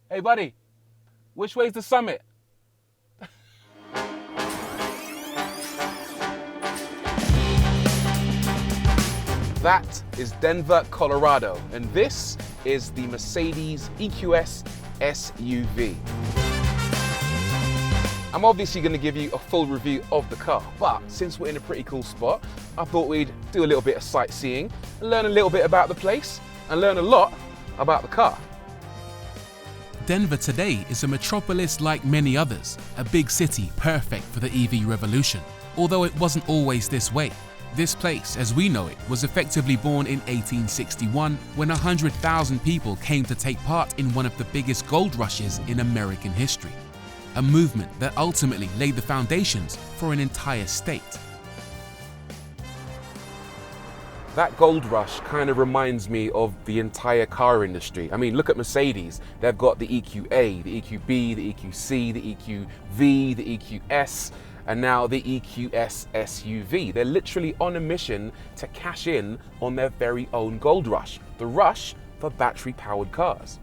Hey buddy, which way's the summit? That is Denver, Colorado, and this is the Mercedes EQS SUV. I'm obviously going to give you a full review of the car, but since we're in a pretty cool spot, I thought we'd do a little bit of sightseeing and learn a little bit about the place and learn a lot about the car. Denver today is a metropolis like many others, a big city perfect for the EV revolution. Although it wasn't always this way. This place, as we know it, was effectively born in 1861 when 100,000 people came to take part in one of the biggest gold rushes in American history. A movement that ultimately laid the foundations for an entire state. That gold rush kind of reminds me of the entire car industry. I mean, look at Mercedes. They've got the EQA, the EQB, the EQC, the EQV, the EQS, and now the EQS SUV. They're literally on a mission to cash in on their very own gold rush, the rush for battery-powered cars.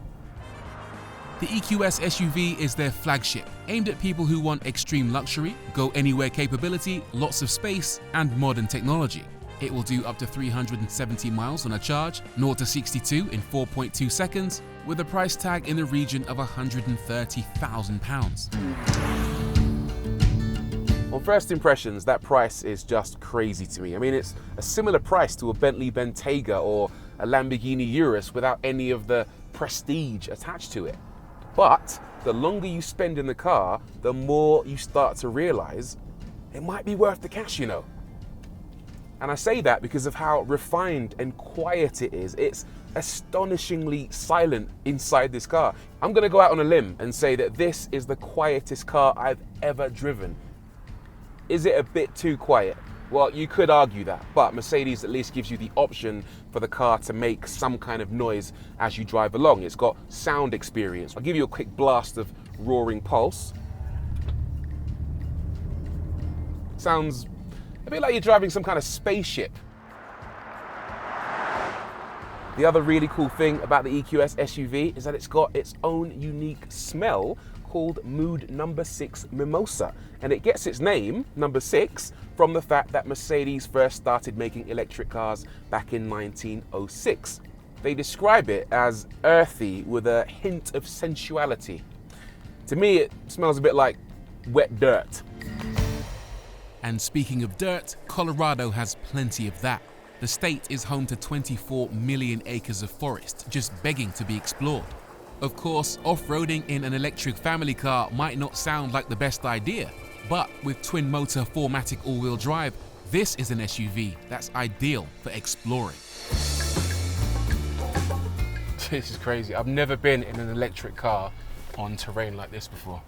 The EQS SUV is their flagship, aimed at people who want extreme luxury, go-anywhere capability, lots of space, and modern technology. It will do up to 370 miles on a charge, 0 to 62 in 4.2 seconds, with a price tag in the region of £130,000. On first impressions, that price is just crazy to me. I mean, it's a similar price to a Bentley Bentayga or a Lamborghini Urus without any of the prestige attached to it. But the longer you spend in the car, the more you start to realize it might be worth the cash, you know. And I say that because of how refined and quiet it is. It's astonishingly silent inside this car. I'm gonna go out on a limb and say that this is the quietest car I've ever driven. Is it a bit too quiet? Well, you could argue that, but Mercedes at least gives you the option for the car to make some kind of noise as you drive along. It's got sound experience. I'll give you a quick blast of roaring pulse. Sounds a bit like you're driving some kind of spaceship. The other really cool thing about the EQS SUV is that it's got its own unique smell called Mood Number 6 Mimosa. And it gets its name, number 6, from the fact that Mercedes first started making electric cars back in 1906. They describe it as earthy with a hint of sensuality. To me, it smells a bit like wet dirt. And speaking of dirt, Colorado has plenty of that. The state is home to 24 million acres of forest, just begging to be explored. Of course, off-roading in an electric family car might not sound like the best idea, but with twin-motor 4MATIC all-wheel drive, this is an SUV that's ideal for exploring. This is crazy. I've never been in an electric car on terrain like this before.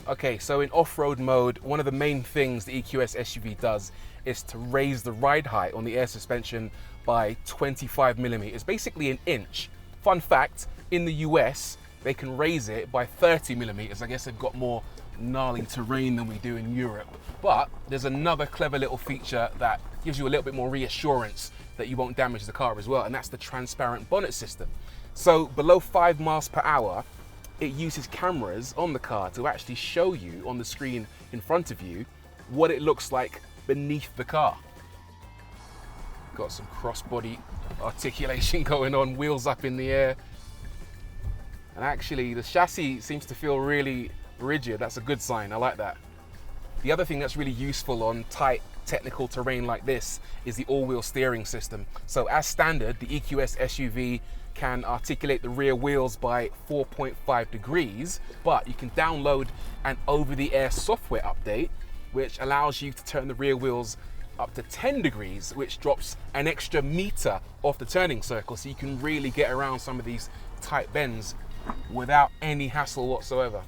Okay, so in off-road mode, one of the main things the EQS SUV does is to raise the ride height on the air suspension by 25 millimeters, basically an inch. Fun fact, in the US, they can raise it by 30 millimeters. I guess they've got more gnarly terrain than we do in Europe. But there's another clever little feature that gives you a little bit more reassurance that you won't damage the car as well, and that's the transparent bonnet system. So below 5 miles per hour, it uses cameras on the car to actually show you on the screen in front of you what it looks like beneath the car. Got some crossbody articulation going on, wheels up in the air. And actually the chassis seems to feel really rigid. That's a good sign, I like that. The other thing that's really useful on tight technical terrain like this is the all-wheel steering system. So as standard, the EQS SUV can articulate the rear wheels by 4.5 degrees, but you can download an over-the-air software update which allows you to turn the rear wheels up to 10 degrees, which drops an extra meter off the turning circle, so you can really get around some of these tight bends without any hassle whatsoever.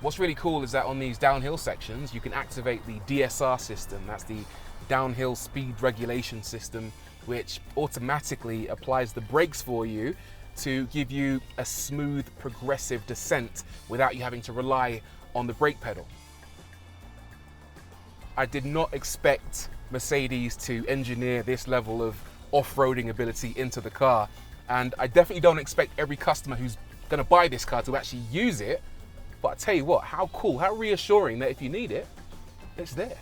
What's really cool is that on these downhill sections, you can activate the DSR system. That's the downhill speed regulation system, which automatically applies the brakes for you to give you a smooth, progressive descent without you having to rely on the brake pedal. I did not expect Mercedes to engineer this level of off-roading ability into the car, and I definitely don't expect every customer who's gonna buy this car to actually use it, but I tell you what, how cool, how reassuring that if you need it, it's there.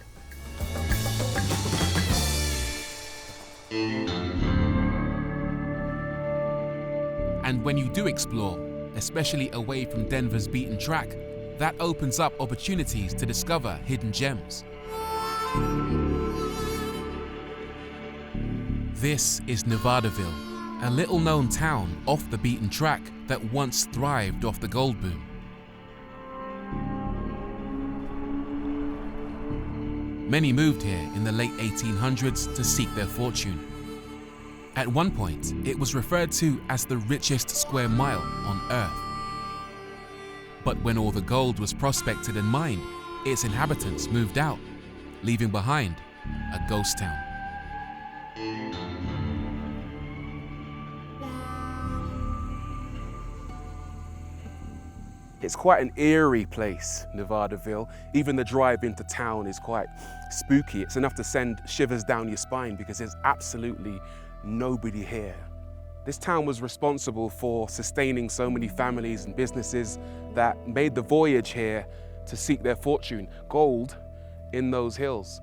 And when you do explore, especially away from Denver's beaten track, that opens up opportunities to discover hidden gems. This is Nevadaville, a little-known town off the beaten track that once thrived off the gold boom. Many moved here in the late 1800s to seek their fortune. At one point, it was referred to as the richest square mile on Earth. But when all the gold was prospected and mined, its inhabitants moved out, leaving behind a ghost town. It's quite an eerie place, Nevadaville. Even the drive into town is quite spooky. It's enough to send shivers down your spine because there's absolutely nobody here. This town was responsible for sustaining so many families and businesses that made the voyage here to seek their fortune, gold in those hills.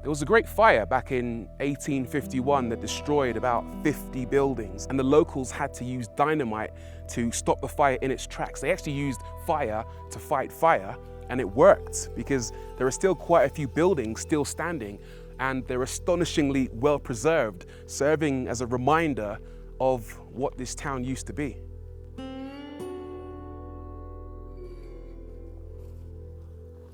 There was a great fire back in 1851 that destroyed about 50 buildings, and the locals had to use dynamite to stop the fire in its tracks. They actually used fire to fight fire, and it worked because there are still quite a few buildings still standing, and they're astonishingly well preserved, serving as a reminder of what this town used to be.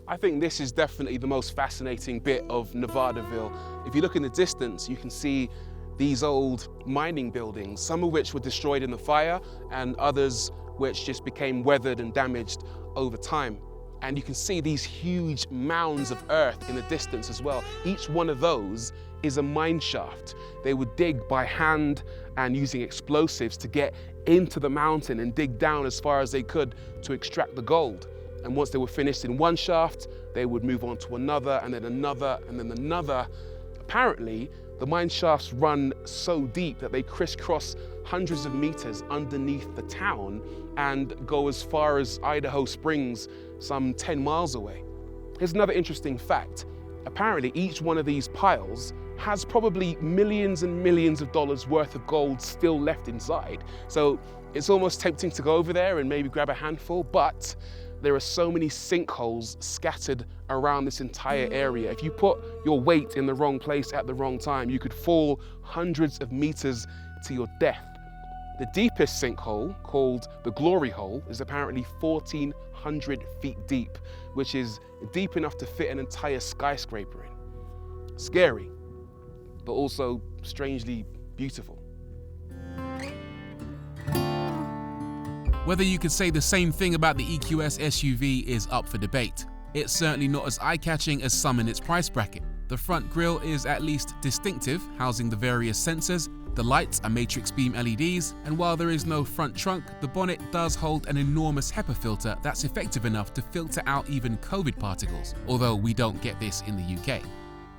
I think this is definitely the most fascinating bit of Nevadaville. If you look in the distance, you can see these old mining buildings, some of which were destroyed in the fire and others which just became weathered and damaged over time. And you can see these huge mounds of earth in the distance as well. Each one of those is a mine shaft. They would dig by hand and using explosives to get into the mountain and dig down as far as they could to extract the gold. And once they were finished in one shaft, they would move on to another and then another and then another. Apparently, the mine shafts run so deep that they crisscross hundreds of meters underneath the town and go as far as Idaho Springs, some 10 miles away. Here's another interesting fact. Apparently, each one of these piles has probably millions and millions of dollars worth of gold still left inside. So it's almost tempting to go over there and maybe grab a handful, but there are so many sinkholes scattered around this entire area. If you put your weight in the wrong place at the wrong time, you could fall hundreds of meters to your death. The deepest sinkhole, called the Glory Hole, is apparently 1,400 feet deep, which is deep enough to fit an entire skyscraper in. Scary, but also strangely beautiful. Whether you could say the same thing about the EQS SUV is up for debate. It's certainly not as eye-catching as some in its price bracket. The front grille is at least distinctive, housing the various sensors. The lights are matrix beam LEDs, and while there is no front trunk, the bonnet does hold an enormous HEPA filter that's effective enough to filter out even COVID particles, although we don't get this in the UK.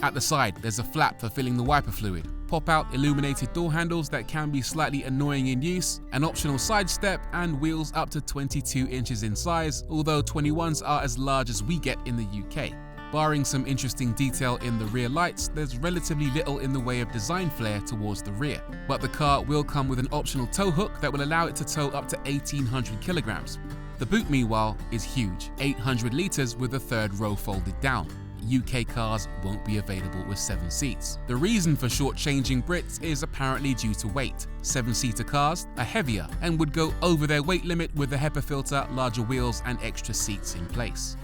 At the side, there's a flap for filling the wiper fluid, pop-out illuminated door handles that can be slightly annoying in use, an optional side step, and wheels up to 22 inches in size, although 21s are as large as we get in the UK. Barring some interesting detail in the rear lights, there's relatively little in the way of design flair towards the rear. But the car will come with an optional tow hook that will allow it to tow up to 1,800 kilograms. The boot, meanwhile, is huge, 800 litres with the third row folded down. UK cars won't be available with 7 seats. The reason for shortchanging Brits is apparently due to weight. 7-seater cars are heavier and would go over their weight limit with the HEPA filter, larger wheels and extra seats in place.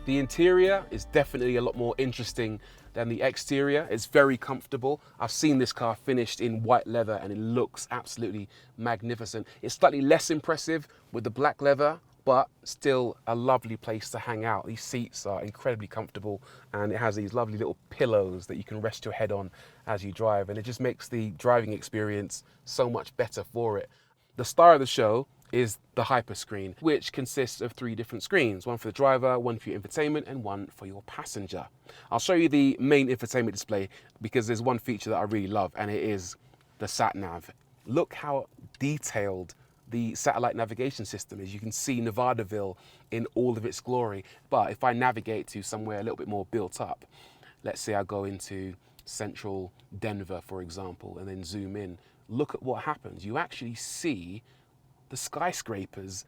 The interior is definitely a lot more interesting than the exterior. It's very comfortable. I've seen this car finished in white leather and it looks absolutely magnificent. It's slightly less impressive with the black leather, but still a lovely place to hang out. These seats are incredibly comfortable and it has these lovely little pillows that you can rest your head on as you drive, and it just makes the driving experience so much better for it. The star of the show is the Hyperscreen, which consists of 3 different screens, one for the driver, one for your infotainment, and one for your passenger. I'll show you the main infotainment display because there's one feature that I really love, and it is the sat nav. Look how detailed the satellite navigation system is. You can see Nevadaville in all of its glory. But if I navigate to somewhere a little bit more built up, let's say I go into central Denver, for example, and then zoom in, look at what happens. You actually see the skyscrapers.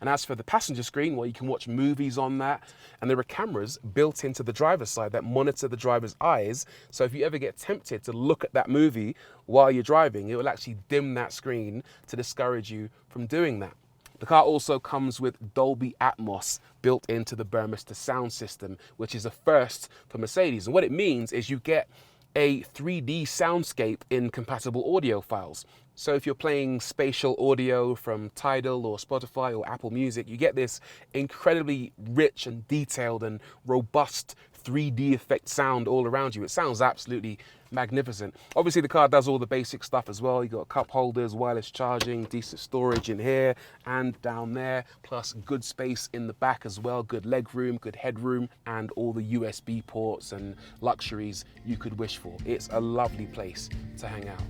And as for the passenger screen, well, you can watch movies on that. And there are cameras built into the driver's side that monitor the driver's eyes. So if you ever get tempted to look at that movie while you're driving, it will actually dim that screen to discourage you from doing that. The car also comes with Dolby Atmos built into the Burmester sound system, which is a first for Mercedes. And what it means is you get a 3D soundscape in compatible audio files. So if you're playing spatial audio from Tidal or Spotify or Apple Music, you get this incredibly rich and detailed and robust 3D effect sound all around you. It sounds absolutely magnificent. Obviously the car does all the basic stuff as well. You got cup holders, wireless charging, decent storage in here and down there, plus good space in the back as well, good leg room, good headroom, and all the USB ports and luxuries you could wish for. It's a lovely place to hang out.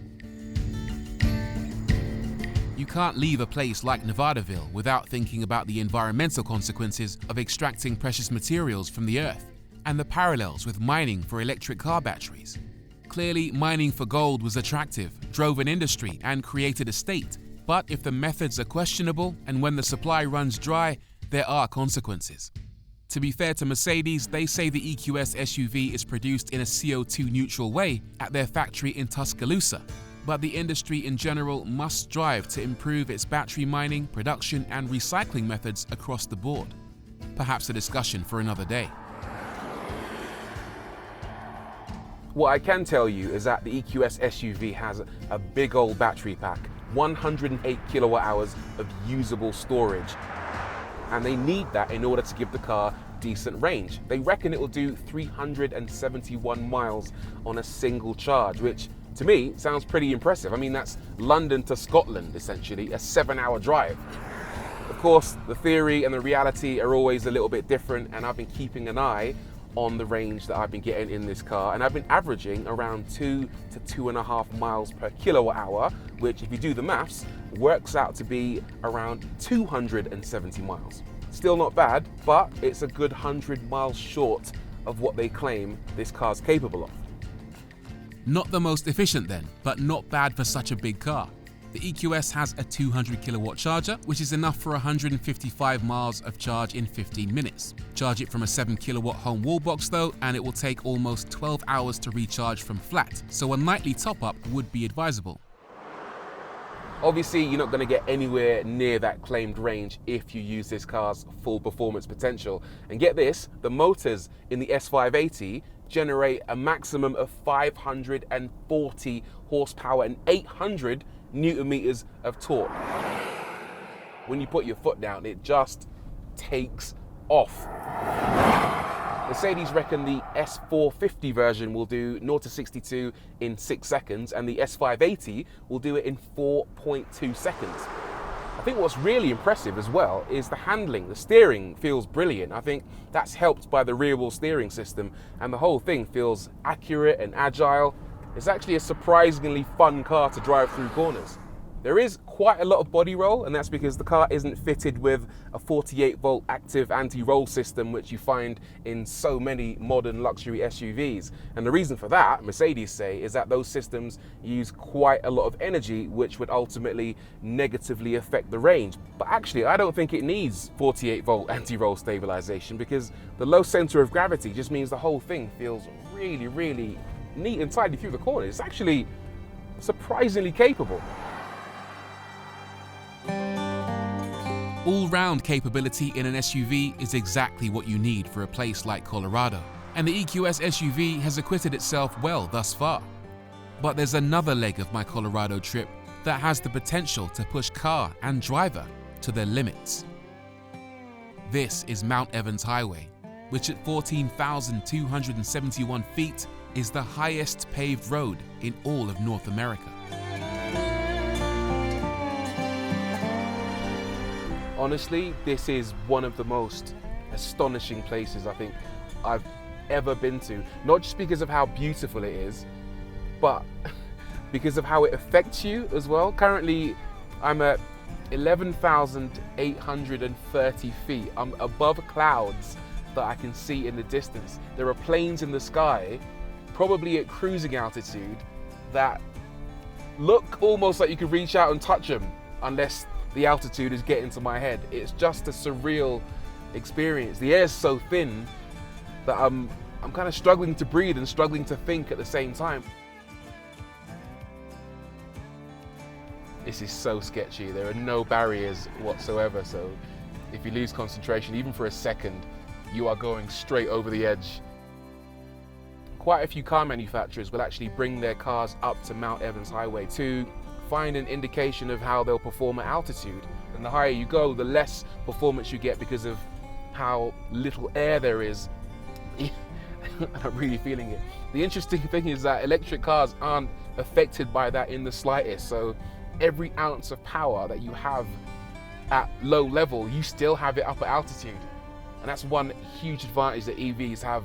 You can't leave a place like Nevadaville without thinking about the environmental consequences of extracting precious materials from the earth and the parallels with mining for electric car batteries. Clearly, mining for gold was attractive, drove an industry, and created a state. But if the methods are questionable and when the supply runs dry, there are consequences. To be fair to Mercedes, they say the EQS SUV is produced in a CO2 neutral way at their factory in Tuscaloosa. But the industry in general must strive to improve its battery mining, production, and recycling methods across the board. Perhaps a discussion for another day. What I can tell you is that the EQS SUV has a big old battery pack, 108 kilowatt hours of usable storage. And they need that in order to give the car decent range. They reckon it will do 371 miles on a single charge, which to me sounds pretty impressive. I mean, that's London to Scotland, essentially, a 7-hour drive. Of course, the theory and the reality are always a little bit different, and I've been keeping an eye on the range that I've been getting in this car, and I've been averaging around 2 to 2.5 miles per kilowatt hour, which if you do the maths, works out to be around 270 miles. Still not bad, but it's a good 100 miles short of what they claim this car's capable of. Not the most efficient then, but not bad for such a big car. The EQS has a 200 kilowatt charger, which is enough for 155 miles of charge in 15 minutes. Charge it from a 7 kilowatt home wall box though, and it will take almost 12 hours to recharge from flat, so a nightly top-up would be advisable. Obviously, you're not going to get anywhere near that claimed range if you use this car's full performance potential. And get this, the motors in the S580 generate a maximum of 540 horsepower and 800 Newton meters of torque. When you put your foot down, it just takes off. Mercedes reckon the S450 version will do 0 to 62 in 6 seconds, and the S580 will do it in 4.2 seconds. I think what's really impressive as well is the handling. The steering feels brilliant. I think that's helped by the rear wheel steering system, and the whole thing feels accurate and agile. It's actually a surprisingly fun car to drive through corners. There is quite a lot of body roll, and that's because the car isn't fitted with a 48-volt active anti-roll system, which you find in so many modern luxury SUVs. And the reason for that, Mercedes say, is that those systems use quite a lot of energy, which would ultimately negatively affect the range. But actually, I don't think it needs 48-volt anti-roll stabilization, because the low center of gravity just means the whole thing feels really, really neat and tidy through the corners. It's actually surprisingly capable. All-round capability in an SUV is exactly what you need for a place like Colorado, and the EQS SUV has acquitted itself well thus far. But there's another leg of my Colorado trip that has the potential to push car and driver to their limits. This is Mount Evans Highway, which at 14,271 feet is the highest paved road in all of North America. Honestly, this is one of the most astonishing places I think I've ever been to. Not just because of how beautiful it is, but because of how it affects you as well. Currently, I'm at 11,830 feet. I'm above clouds that I can see in the distance. There are planes in the sky, probably at cruising altitude, that look almost like you could reach out and touch them, unless the altitude is getting to my head. It's just a surreal experience. The air is so thin that I'm kind of struggling to breathe and struggling to think at the same time. This is so sketchy. There are no barriers whatsoever. So if you lose concentration, even for a second, you are going straight over the edge. Quite a few car manufacturers will actually bring their cars up to Mount Evans Highway to find an indication of how they'll perform at altitude. And the higher you go, the less performance you get because of how little air there is. I'm really feeling it. The interesting thing is that electric cars aren't affected by that in the slightest. So every ounce of power that you have at low level, you still have it up at altitude. And that's one huge advantage that EVs have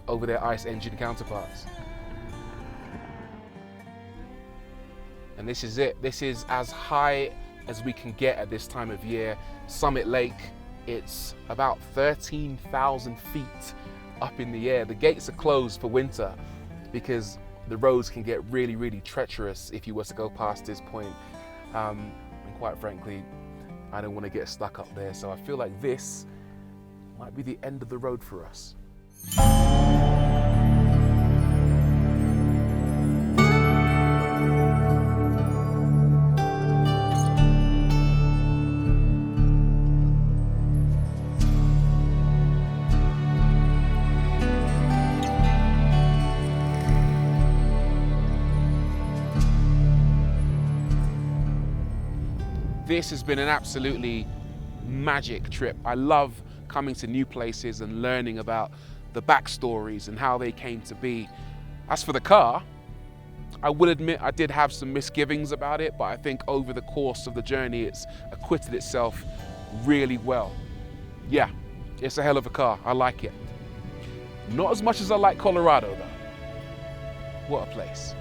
over their ICE engine counterparts. And this is it. This is as high as we can get at this time of year. Summit Lake, it's about 13,000 feet up in the air. The gates are closed for winter because the roads can get really, really treacherous if you were to go past this point. And quite frankly, I don't want to get stuck up there. So I feel like this might be the end of the road for us. This has been an absolutely magic trip. I love coming to new places and learning about the backstories and how they came to be. As for the car, I will admit I did have some misgivings about it, but I think over the course of the journey, it's acquitted itself really well. Yeah, it's a hell of a car. I like it. Not as much as I like Colorado, though. What a place.